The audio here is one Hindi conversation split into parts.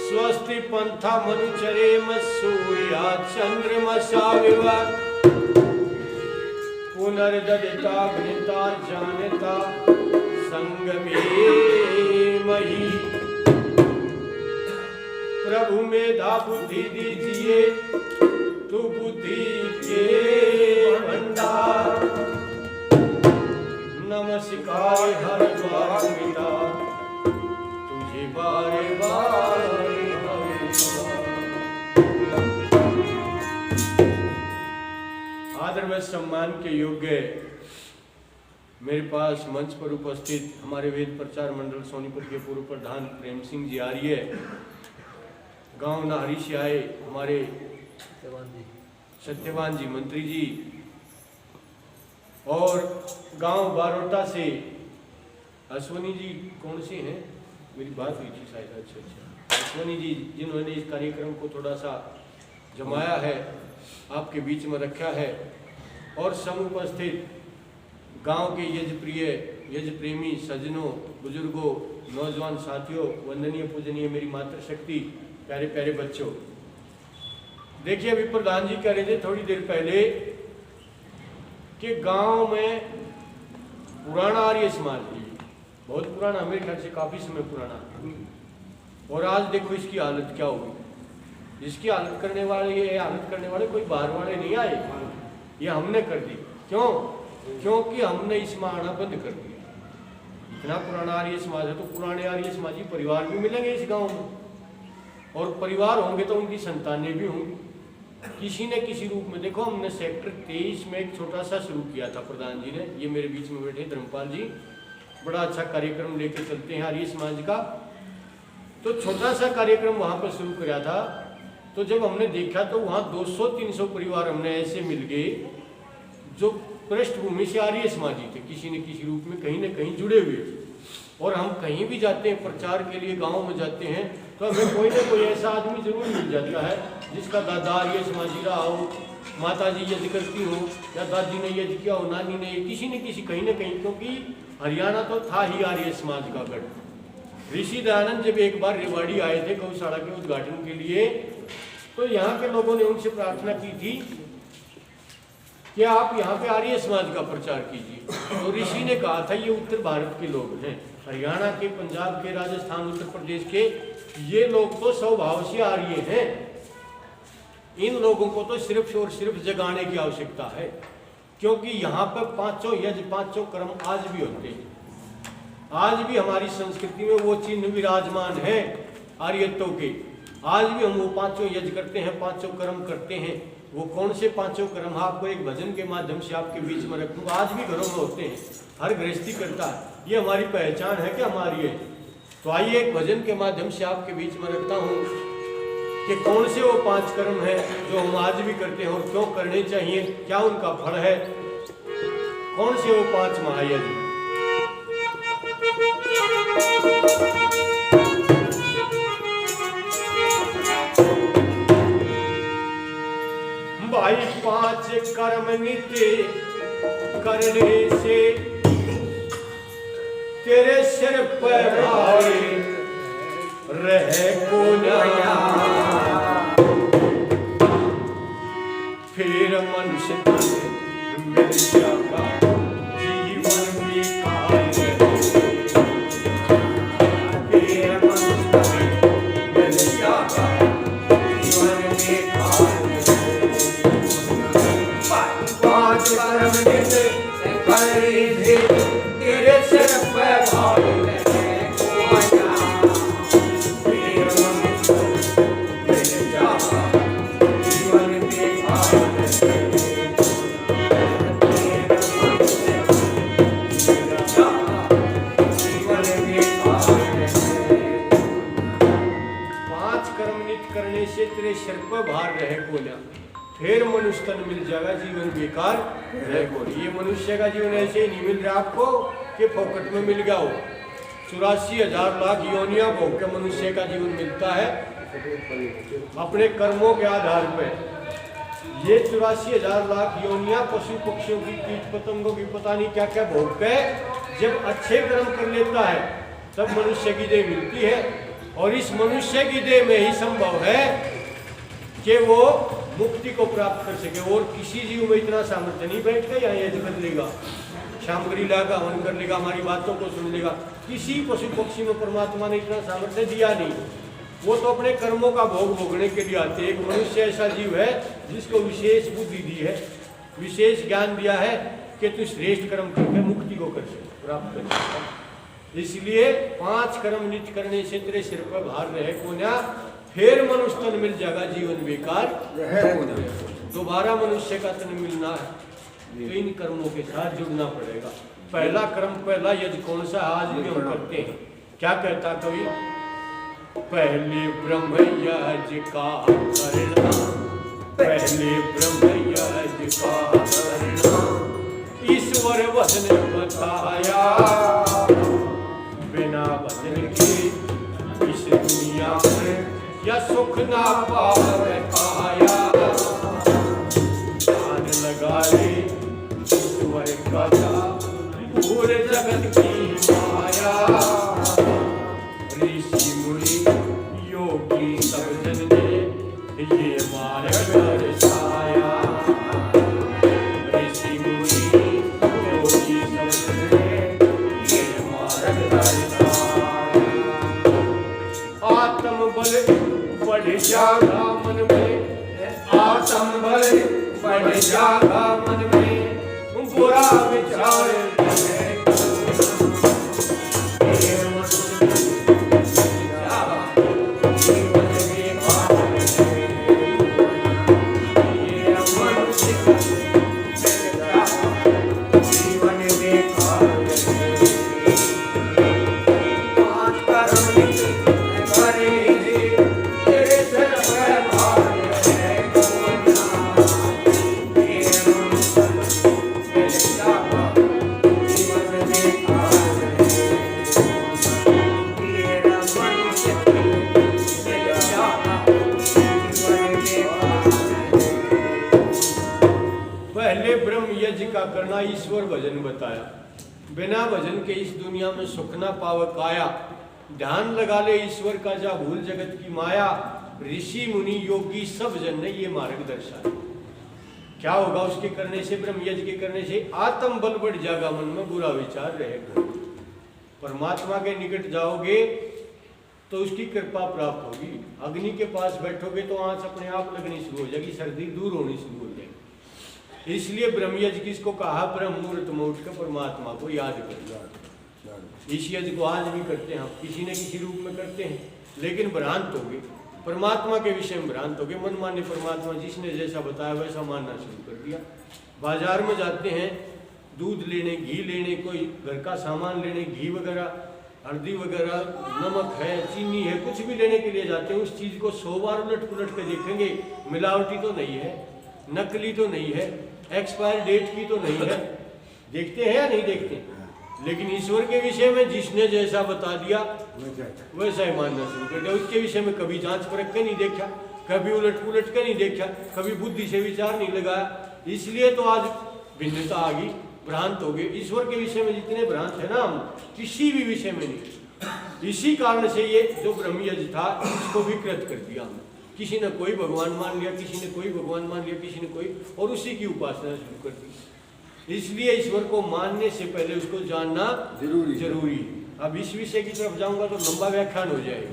स्वस्ति पंथा मनुचरे सूर्या चंद्रमसा विवाद पुनर्ददिता घृता जानता संगमे मही। प्रभु मेधा बुद्धि दीजिए तू बुद्धि के भंडार। नमस्कार हर बार मिटा तुझे बारे बार। आदर व सम्मान के योग्य मेरे पास मंच पर उपस्थित हमारे वेद प्रचार मंडल सोनीपत के पूर्व प्रधान प्रेम सिंह जी आर्य, गांव नाहरी से आए हमारे सत्यवान जी मंत्री जी, और गांव बारोटा से अश्वनी जी, कौन से हैं, मेरी बात हुई थी शायद, अच्छा अश्वनी जी, जिन्होंने इस कार्यक्रम को थोड़ा सा जमाया है, आपके बीच में रखा है, और समुपस्थित गांव के यजप्रिय यज प्रेमी सज्जनों, बुजुर्गों, नौजवान साथियों, वंदनीय पूजनीय मेरी मातृशक्ति, प्यारे प्यारे बच्चों। देखिए अभी प्रधान जी कह रहे थे थोड़ी देर पहले कि गांव में पुराना आर्य समाज है, बहुत पुराना, मेरे ख्याल से काफी समय पुराना, और आज देखो इसकी हालत क्या होगी। इसकी हालत करने वाले, ये हालत करने वाले कोई बाहर वाले नहीं आए, ये हमने कर दी। क्यों? क्योंकि हमने इसमें आना बंद कर दिया। इतना पुराना आर्य समाज है तो पुराने आर्य समाजी परिवार भी मिलेंगे इस गांव में, और परिवार होंगे तो उनकी संतानें भी होंगी किसी न किसी रूप में। देखो हमने सेक्टर 23 में एक छोटा सा शुरू किया था, प्रधान जी ने, ये मेरे बीच में बैठे धर्मपाल जी, बड़ा अच्छा कार्यक्रम लेके चलते हैं आर्य समाज का। तो छोटा सा कार्यक्रम वहां पर शुरू किया था, तो जब हमने देखा तो वहां 200-300 परिवार हमने ऐसे मिल गए जो पृष्ठभूमि से आर्य समाजी थे, किसी न किसी रूप में कहीं न कहीं जुड़े हुए। और हम कहीं भी जाते हैं प्रचार के लिए, गांव में जाते हैं, तो हमें कोई ना कोई ऐसा आदमी जरूर मिल जाता है जिसका दादा आर्य समाजी रहा हो, माता जी यज्ञ करती हो, या दादी ने यज्ञ किया हो, नानी ने, किसी न किसी कहीं ना कहीं, क्योंकि हरियाणा तो था ही आर्य समाज का गढ़। ऋषि दयानंद जब एक बार रेवाड़ी आए थे गौशाला के उद्घाटन के लिए, तो यहाँ के लोगों ने उनसे प्रार्थना की थी कि आप यहाँ पे आर्य समाज का प्रचार कीजिए। तो ऋषि ने कहा था ये उत्तर भारत के लोग हैं, हरियाणा के, पंजाब के, राजस्थान, उत्तर प्रदेश के, ये लोग तो स्वभाव से आर्य हैं, इन लोगों को तो सिर्फ और सिर्फ जगाने की आवश्यकता है, क्योंकि यहाँ पर पांचों यज्ञ, पांचों कर्म आज भी होते हैं। आज भी हमारी संस्कृति में वो चिन्ह विराजमान है आर्यत्व के। आज भी हम वो पांचों यज्ञ करते हैं, पांचों कर्म करते हैं। वो कौन से पांचों कर्म, आपको एक भजन के माध्यम से आपके बीच में रखूंगा। आज भी घरों में होते हैं, हर गृहस्थी करता है, ये हमारी पहचान है कि हमारी है। तो आइए एक भजन के माध्यम से आपके बीच में रखता हूँ कि कौन से वो 5 कर्म हैं जो हम आज भी करते हैं और क्यों करने चाहिए, क्या उनका फल है, कौन से वो 5 महायज्ञ। भाई 5 कर्म नित्य करने से तेरे सिर पर भारी रहे को नया, फिर मनुष्य मिल जाएगा जीवन बेकार, फिर मनुष्य मिल जाएगा जीवन बेकार। 5 कर्म नित्य करने से तेरे सिर पे भारी रहे को नया, फिर मनुष्य मिल जाएगा जीवन बेकार। 5 कर्म नित्य करने से तेरे सिर पर भार रहे को ना, फिर मनुष्य तन मिल जाएगा जीवन बेकार रहे को। ये मनुष्य का जीवन ऐसे ही नहीं मिल रहा आपको कि फोकट में मिल गया हो। 84,000 लाख योनियां भोग के मनुष्य का जीवन मिलता है अपने कर्मों के आधार पर। ये 84,000 लाख योनियां पशु पक्षियों की, कीट पतंगों की, पता नहीं क्या क्या भोग के जब अच्छे कर्म कर लेता है तब मनुष्य की देह मिलती है। और इस मनुष्य की देह में ही संभव है कि वो मुक्ति को प्राप्त कर सके। और किसी जीव में इतना सामर्थ्य नहीं बैठता या यज्ञ कर लेगा, शामगरी लागा हवन कर लेगा, हमारी बातों को सुन लेगा। किसी पशु पक्षी में परमात्मा ने इतना सामर्थ्य दिया नहीं। वो तो अपने कर्मों का भोग भोगने के लिए आते हैं। एक मनुष्य ऐसा जीव है जिसको विशेष बुद्धि दी है, विशेष ज्ञान दिया है कि तू श्रेष्ठ कर्म करके मुक्ति को कर सके, प्राप्त कर सके। इसलिए 5 कर्म नित्य करने से तेरे सिर पर भार रहे कोन्या, फिर मनुष्य तन मिल जाएगा, जीवन बेकार दोबारा मनुष्य का तन मिलना है तो इन कर्मों के साथ जुड़ना पड़ेगा। पहला कर्म, पहला यज्ञ कौन सा आज भी हम करते हैं? क्या कहता कवि? पहले ब्रह्म यज्ञ का करना, पहले ब्रह्म यज्ञ का करना, ईश्वर वचन बताया, बिना वचन के इस दुनिया में या सुख ना पावे पाया। ध्यान लगा ले ईश्वर का पूरे जगत की माया। ऋषि मुनि योगी सब जन ने ये मार्ग दर्शाया। ऋषि मुनि योगी सब जन ने ये मार्ग दर्शाया। आत्म बल बढ़ जागा मन में, आत्म बल बढ़ जागा मन में, बुरा विचार करना, ईश्वर भजन बताया। बिना भजन के इस दुनिया में सुख ना पाव काया। ध्यान लगा ले ईश्वर का जा भूल जगत की माया। ऋषि मुनि योगी सब जन ने ये मार्ग दर्शाया। क्या होगा उसके करने से? ब्रह्म यज्ञ के करने से आत्म बल बढ़ जाएगा, मन में बुरा विचार रहेगा। परमात्मा के निकट जाओगे तो उसकी कृपा प्राप्त होगी। अग्नि के पास बैठोगे तो आंच अपने आप लगनी शुरू हो जाएगी, सर्दी दूर होनी शुरू हो जाएगी। इसलिए ब्रह्म यज्ञ किसको कहा? ब्रह्म मुहूर्त में उठकर परमात्मा को याद कर। इस यज्ञ को आज भी करते हैं हम, किसी न किसी रूप में करते हैं, लेकिन भ्रांत हो गए, परमात्मा के विषय में भ्रांत हो गए। मन माने परमात्मा जिसने जैसा बताया वैसा मानना शुरू कर दिया। बाजार में जाते हैं दूध लेने, घी लेने, कोई घर का सामान लेने, घी वगैरह, हल्दी वगैरह, नमक है, चीनी है, कुछ भी लेने के लिए जाते हैं। उस चीज़ को 100 बार उलट पुलट कर देखेंगे, मिलावटी तो नहीं है, नकली तो नहीं है, एक्सपायर डेट की तो नहीं है। देखते हैं या नहीं देखते? लेकिन ईश्वर के विषय में जिसने जैसा बता दिया वैसा ही मानना शुरू कर दिया। उसके विषय में कभी जांच परख के नहीं देखा, कभी उलट पुलट के नहीं देखा, कभी बुद्धि से विचार नहीं लगाया। इसलिए तो आज भिन्नता आ गई, भ्रांत हो गए। ईश्वर के विषय में जितने भ्रांत है ना, हम किसी भी विषय में नहीं। इसी कारण से ये जो ब्रह्म यज्ञ था इसको विकृत कर दिया हमने। किसी ने कोई भगवान मान लिया, किसी ने कोई भगवान मान लिया, किसी ने कोई, और उसी की उपासना शुरू कर दी। इसलिए ईश्वर को मानने से पहले उसको जानना जरूरी है। अब इस विषय की तरफ जाऊंगा तो लंबा व्याख्यान हो जाएगा।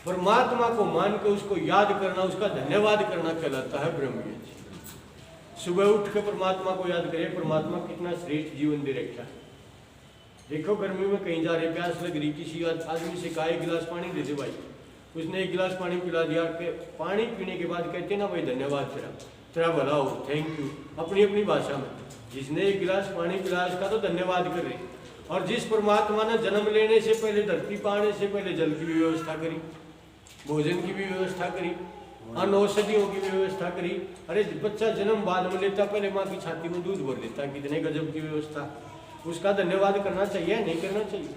परमात्मा को मान के उसको याद करना, उसका धन्यवाद करना कहलाता है ब्रह्म यज्ञ। सुबह उठ के परमात्मा को याद करें, परमात्मा कितना श्रेष्ठ जीवन दे रखा है। देखो गर्मी में कहीं जा रहे, प्यास लग रही, किसी आदमी से कहा 1 गिलास पानी दे दे भाई, उसने 1 गिलास पानी पिला दिया। के पानी पीने के बाद कहते ना भाई धन्यवाद तेरा भला हो, थैंक यू, अपनी अपनी भाषा में। जिसने 1 गिलास पानी पिलाया उसका तो धन्यवाद कर रहे। और जिस परमात्मा ने जन्म लेने से पहले, धरती पाने से पहले जल की भी व्यवस्था करी, भोजन की भी व्यवस्था करी, अन्न औषधियों की भी व्यवस्था करी। अरे बच्चा जन्म बाद में लेता, पहले माँ की छाती में दूध भर लेता, कितने गजब की व्यवस्था। उसका धन्यवाद करना चाहिए, नहीं करना चाहिए?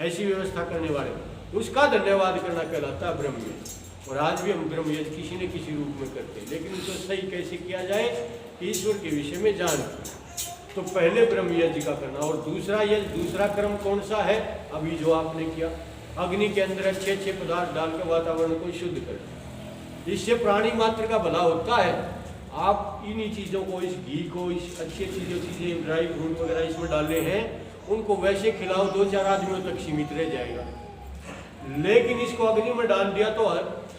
ऐसी व्यवस्था करने वाले उसका धन्यवाद करना कहलाता है ब्रह्म यज्ञ। और आज भी हम ब्रह्म यज्ञ किसी न किसी रूप में करते हैं, लेकिन उसको सही कैसे किया जाए, ईश्वर के विषय में जान। तो पहले ब्रह्म यज्ञ का करना, और दूसरा यज्ञ, दूसरा कर्म कौन सा है, अभी जो आपने किया, अग्नि के अंदर अच्छे अच्छे पदार्थ डालकर वातावरण को शुद्ध करना। इससे प्राणी मात्र का भला होता है। आप इन्हीं चीज़ों को, इस घी को, इस अच्छी अच्छी जो चीज़ें ड्राई फ्रूट वगैरह इसमें डाले हैं, उनको वैसे खिलाओ, 2-4 आदमियों तक सीमित रह जाएगा। लेकिन इसको अग्नि में डाल दिया तो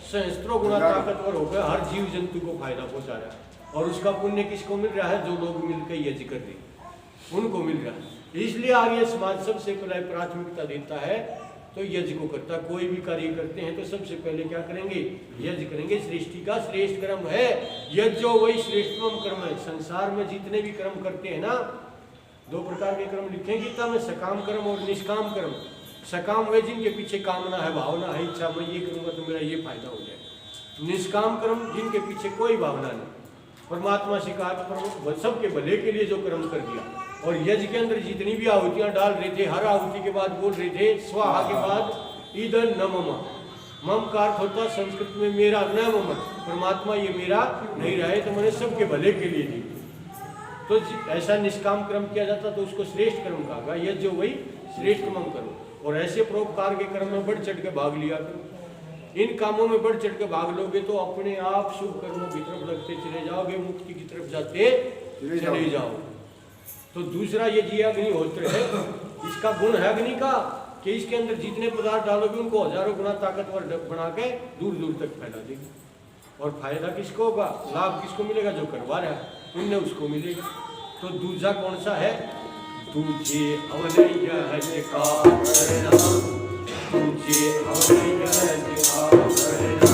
सहस्त्रों गुना ताकतवर होकर हर जीव जंतु को फायदा पहुंचा रहा है। और उसका पुण्य किसको मिल रहा है, जो लोग मिलकर यज्ञ कर रहे उनको मिल रहा है। इसलिए आर्य समाज सबसे पहले प्राथमिकता देता है तो यज्ञ को करता। कोई भी कार्य करते हैं तो सबसे पहले क्या करेंगे, यज्ञ करेंगे। सृष्टि का श्रेष्ठ कर्म है यज्ञ, वही श्रेष्ठतम कर्म है। संसार में जितने भी कर्म करते हैं ना, 2 प्रकार के कर्म लिखे गीता में, सकाम कर्म और निष्काम कर्म। सकाम वे जिनके पीछे कामना है, भावना है, इच्छा, मैं ये करूंगा तो मेरा ये फायदा हो जाए। निष्काम कर्म जिनके पीछे कोई भावना नहीं, परमात्मा से कहा सबके भले के लिए जो कर्म कर दिया। और यज्ञ के अंदर जितनी भी आहुतियां डाल रहे थे, हर आहुति के बाद बोल रहे थे स्वाहा के बाद इदं न मम। मम का अर्थ होता संस्कृत में मेरा, न मम, परमात्मा ये मेरा नहीं रहे तो मैंने सबके भले के लिए दी। तो ऐसा निष्काम कर्म किया जाता तो उसको श्रेष्ठ कर्म कहा। यज्ञ वही श्रेष्ठतम कर्म। और ऐसे परोपकार के कर्म में बढ़ चढ़ के भाग लिया करो। इन कामों में बढ़ चढ़ के भाग लोगे तो अपने आप शुभ कर्मों की तरफ लगते चले जाओगे, मुक्ति की तरफ जाते चले जाओगे। तो दूसरा ये अग्निहोत्र है, इसका गुण है अग्नि का कि इसके अंदर जितने पदार्थ डालोगे उनको हजारों गुना ताकतवर बना के दूर दूर तक फैला देगी। और फायदा किसको होगा, लाभ किसको मिलेगा, जो करवा रहा है पुण्य उसको मिलेगा। तो दूसरा कौन सा है, तुझे अवनय का करना, तुझे अवनय का करना,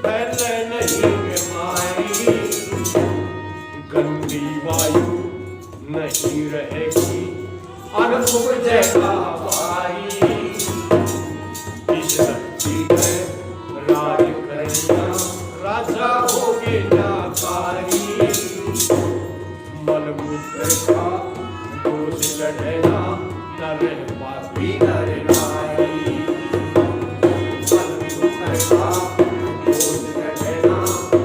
पहले नहीं बीमारी, गंदी वायु नहीं रहेगी, अनुभव जैसा भाई, इस धरती में राज करना, राजा होगे नाकारी, मलमूत्र का दोष चढ़ना, न रह पापी नर नारी, मलमूत्र का दोष चढ़ना,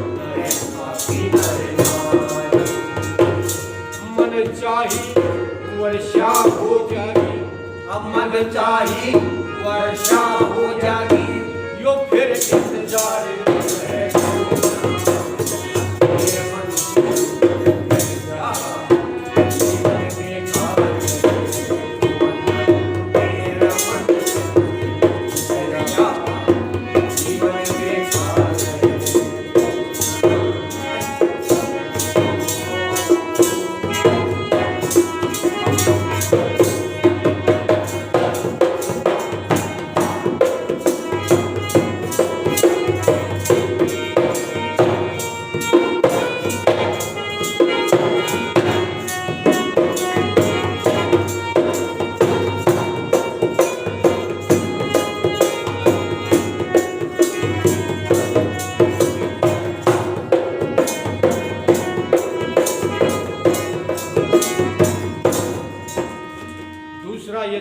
न रह पापी नर नारी, मन चाही वर्षा हो जागी, अब मन चाही वर्षा हो जागी, यो फिर इंतजार रहेगा।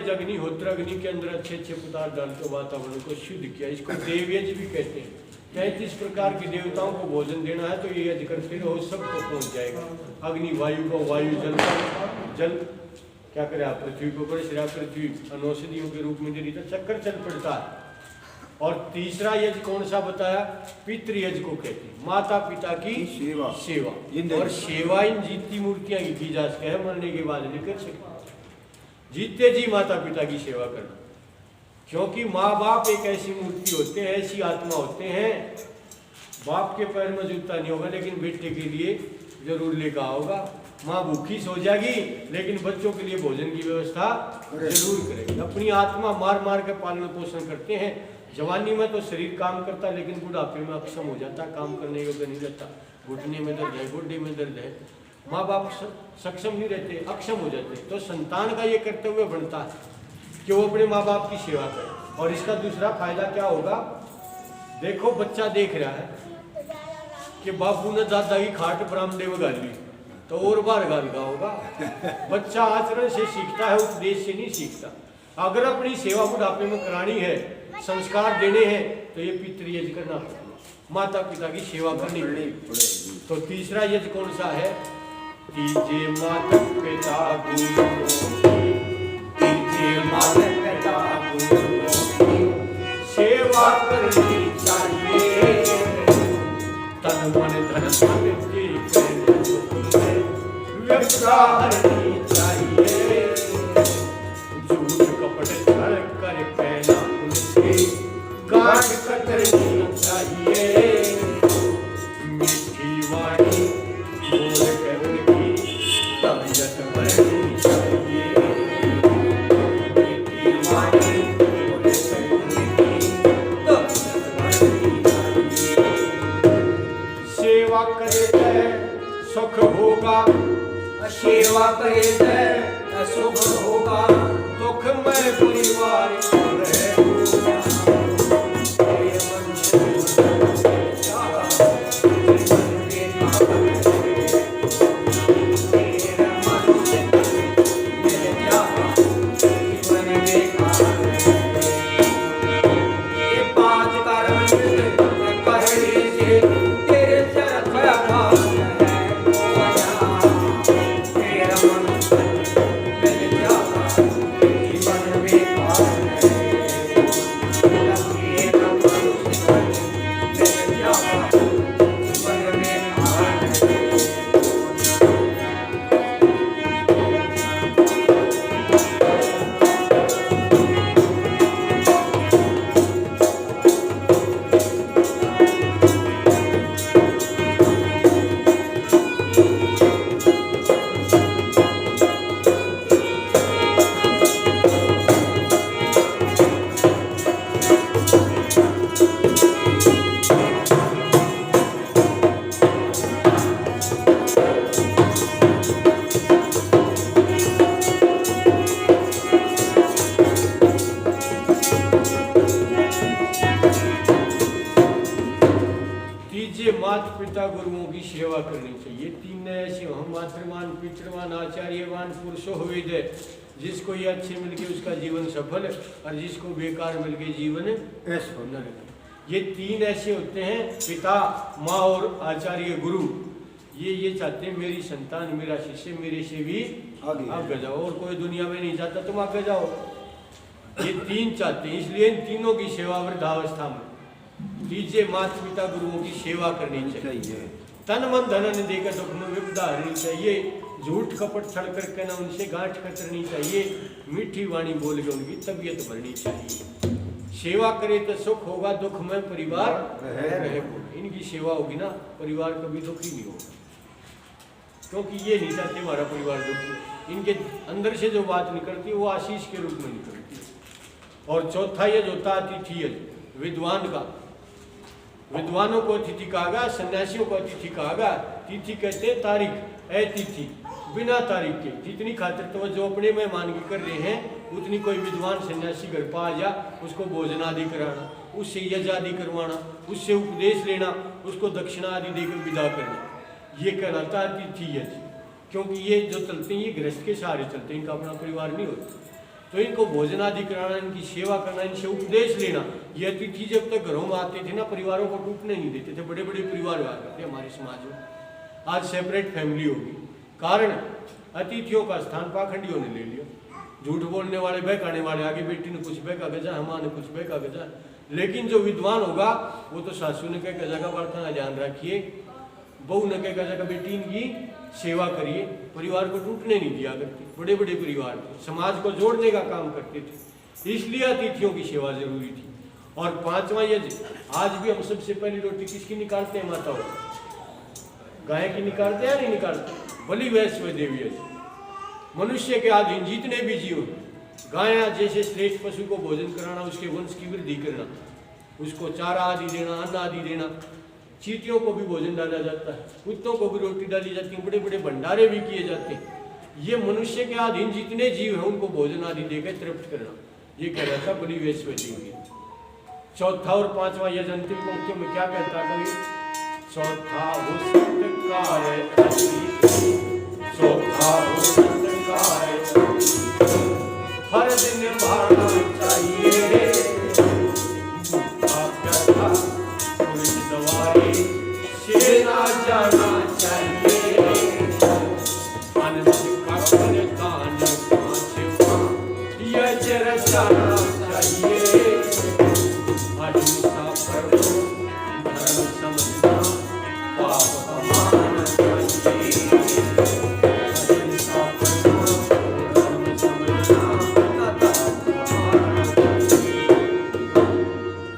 अग्निहोत्र, अग्नि के अंदर अच्छे अच्छे पदार्थ डालकर वातावरण को शुद्ध किया। इसको देवयज्ञ भी कहते हैं। 33 प्रकार के देवताओं को भोजन देना है तो ये यज्ञ करते रहो, सबको पहुंच जाएगा। अग्नि वायु को, वायु जल, जल क्या करे आप पृथ्वी को, ऊपर श्रेया पृथ्वी अनौषधियों के रूप में दे रही तो चक्कर चल पड़ता है। और तीसरा यज्ञ कौन सा बताया, पितृयज्ञ को कहते हैं, माता पिता की सेवा। और सेवा इन जीती मूर्तियां की जा सके है, मरने के बाद नहीं कर सकते। जीते जी माता पिता की सेवा करना, क्योंकि माँ बाप एक ऐसी मूर्ति होते हैं, ऐसी आत्मा होते हैं, बाप के पैर में जूता नहीं होगा लेकिन बेटे के लिए जरूर लेकर आओगा। माँ भूखी सो जाएगी लेकिन बच्चों के लिए भोजन की व्यवस्था जरूर करेगी। अपनी आत्मा मार मार के पालन पोषण करते हैं। जवानी में तो शरीर काम करता है लेकिन बुढ़ापे में अक्षम हो जाता, काम करने योग्य नहीं रहता, घुटने में दर्द है, गुड्डे में दर्द है, माँ बाप सक्षम नहीं रहते, अक्षम हो जाते। तो संतान का ये कर्तव्य बनता है कि वो अपने माँ बाप की सेवा करे। और इसका दूसरा फायदा क्या होगा, देखो बच्चा देख रहा है कि बापू ने दादा की खाट बरामदे में गाल ली तो और बार गाल का होगा। बच्चा आचरण से सीखता है, उपदेश से नहीं सीखता। अगर अपनी सेवा बुढ़ापे में करानी है, संस्कार देने हैं तो ये पितृयज करना पड़ेगा, माता पिता की सेवा करनी पड़ेगी। तो तीसरा यज कौन सा है? तीजे माता पिता गुरु, तीजे माता पिता गुरु सेवा करनी चाहिए, तन मन धन की व्यवसा हरनी चाहिए, झूठ कपट छल कर कहना उनसे गांठ कतरनी चाहिए, मीठी वाणी बोल कर उनकी तबीयत भरनी चाहिए, मीठी वाणी बोल कर उनकी तबीयत भरनी चाहिए। सेवा करे सुख होगा, सेवा करे सुख होगा, दुख में परिवार रहेगा, माता पिता गुरुओं की सेवा करनी चाहिए। तीन ऐसे हम मातृवान पितृवान आचार्यवान पुरुषो वेद, जिसको ये अच्छे मिलके उसका जीवन सफल और जिसको बेकार मिलके जीवन असफल। ये तीन ऐसे होते हैं, पिता माँ और आचार्य गुरु। ये चाहते हैं मेरी संतान मेरा शिष्य मेरे से भी आगे जाओ, और कोई दुनिया में नहीं चाहता तुम आगे जाओ। ये तीन चाहते हैं, इसलिए इन तीनों की सेवा वृद्धावस्था में तीजे माता पिता गुरुओं की सेवा करनी चाहिए। तन मन धन देकर दुख में विपदा हरनी चाहिए, झूठ कपट छड़ करके ना उनसे गांठ कतरनी चाहिए, मीठी वाणी बोल के उनकी तबीयत भरनी चाहिए। सेवा करे तो सुख होगा, दुख में परिवार रहेगा। इनकी सेवा होगी ना, परिवार कभी दुखी नहीं होगा, क्योंकि ये नहीं चाहते हमारा परिवार दुखी। इनके अंदर से जो बात निकलती है वो आशीष के रूप में निकलती है। और चौथा यज होता अतिथि यज, विद्वान का। विद्वानों को अतिथि कहा गया, सन्यासियों को अतिथि कहा गया। तिथि कहते तारीख, अतिथि बिना तारीख के, जितनी खातिर तो जो अपने मेहमान की कर रहे हैं उतनी कोई विद्वान सन्यासी घर पर आ जा, उसको भोजन आदि कराना, उससे यज आदि करवाना, उससे उपदेश लेना, उसको दक्षिणा आदि देकर विदा करना, ये कहलाता है अतिथि यज। क्योंकि ये जो चलते हैं ये गृहस्थ के सहारे चलते हैं, इनका अपना परिवार नहीं होता। तो इनको भोजन आदि कराना, इनकी सेवा करना, इनसे उपदेश लेना। ये अतिथि जब तक घरों में आते थे ना, परिवारों को टूटने नहीं देते थे। बड़े बड़े परिवार हुआ करते हमारे समाज में, आज सेपरेट फैमिली होगी। कारण अतिथियों का स्थान पाखंडियों ने ले लिया। झूठ बोलने वाले बहकाने वाले, आगे बेटी ने कुछ बहका गजा, हमारे कुछ बहका गजा। लेकिन जो विद्वान होगा वो तो सासू ने कह जगह बर्तन ध्यान रखिए, बहू ने कह जगह बेटी इनकी सेवा करिए। परिवार को टूटने नहीं दिया करते, बड़े बड़े परिवार थे, समाज को जोड़ने का काम करते थे, इसलिए अतिथियों की सेवा जरूरी थी। और पांचवा यज, आज भी हम सबसे पहली रोटी किसकी निकालते हैं? माताओं, गाय की निकालते हैं नहीं निकालते? बलि वैश्व देवी यज। मनुष्य के अधीन जितने भी जीव, गाय जैसे श्रेष्ठ पशु को भोजन कराना, उसके वंश की वृद्धि करना, उसको चारा आदि देना, अन्न आदि देना। चींटियों को भी भोजन डाला जाता है, कुत्तों को भी रोटी डाली जाती है, बड़े बड़े भंडारे भी किए जाते हैं। ये मनुष्य के अधीन जितने जीव हैं उनको भोजन आदि देकर तृप्त करना, ये कह रहा था बलि वैश्व देवी। चौथा और पांचवा यज अंतिम पंक्तियों में क्या कहता है कवि? चौथा वो सत्कार, चौथा वो सत्कार हर दिन निभाना चाहिए।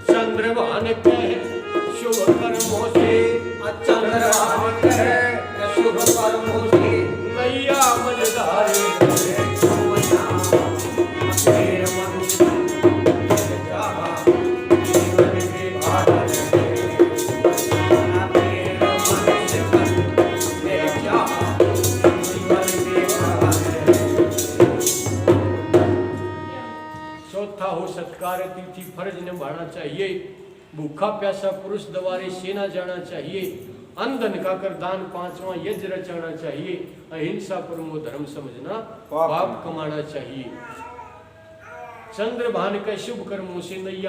चंद्रभान के शुभ कर्मों से, चंद्रभान के शुभ कर्मों से नैया मझधारे मेरे मन से चाहा जीवन के बादल मेरे मन से मेरे चाहा जीवन के बादल। चौथा हो सत्कार तिथि फर्ज निभाना चाहिए। भूखा प्यासा पुरुष दवारे सेना जाना चाहिए। अंधन का कर दान पांचवा यज्ञ रचाना चाहिए। अहिंसा परमो धर्म समझना पाप कमाना चाहिए। चंद्रभान के शुभ कर्मों से नैया